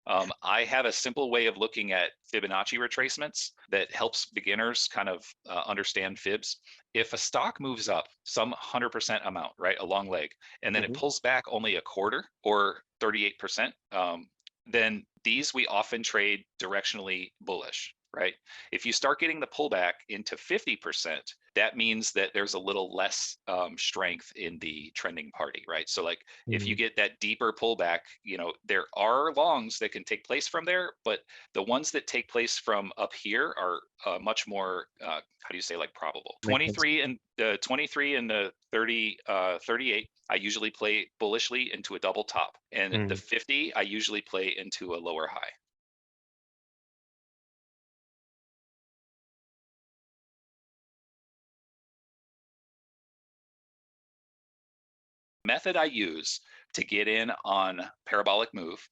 I have a simple way of looking at Fibonacci retracements that helps beginners kind of understand fibs. If a stock moves up some 100% amount, right, a long leg, and then it pulls back only a quarter or 38%, then these we often trade directionally bullish, right? If you start getting the pullback into 50%, that means that there's a little less strength in the trending party, right? So like if you get that deeper pullback, you know, there are longs that can take place from there, but the ones that take place from up here are much more, how do you say, like probable. 23 and the 23 and the 38, I usually play bullishly into a double top, and the 50, I usually play into a lower high. Method I use to get in on parabolic move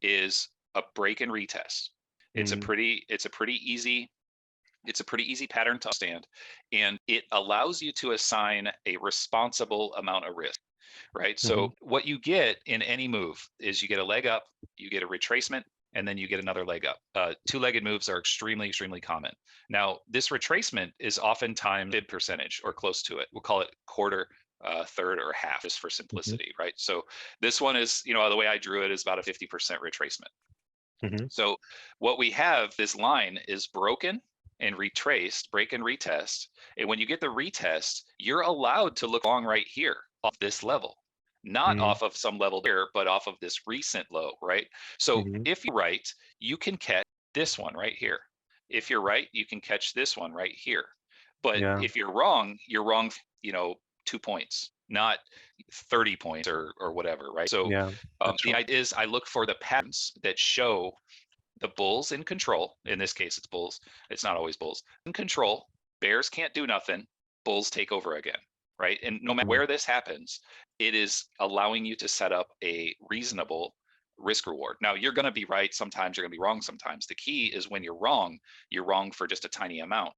is a break and retest. It's a pretty easy pattern to understand, and it allows you to assign a responsible amount of risk, right? So what you get in any move is you get a leg up, you get a retracement, and then you get another leg up. Two-legged moves are extremely common. Now, this retracement is oftentimes fib percentage or close to it. We'll call it quarter, third, or half, just for simplicity, right? So this one is, you know, the way I drew it is about a 50% retracement. So what we have, this line is broken and retraced, break and retest. And when you get the retest, you're allowed to look long right here off this level, not off of some level there, but off of this recent low, right? So if you're right, you can catch this one right here. If you're right, you can catch this one right here. But if you're wrong, you know, 2 points, not 30 points or whatever, right? So the idea is I look for the patterns that show the bulls in control. In this case, it's bulls. It's not always bulls. In control, bears can't do nothing. Bulls take over again, right? And no matter where this happens, it is allowing you to set up a reasonable risk reward. Now, you're going to be right sometimes, you're going to be wrong sometimes. The key is when you're wrong for just a tiny amount.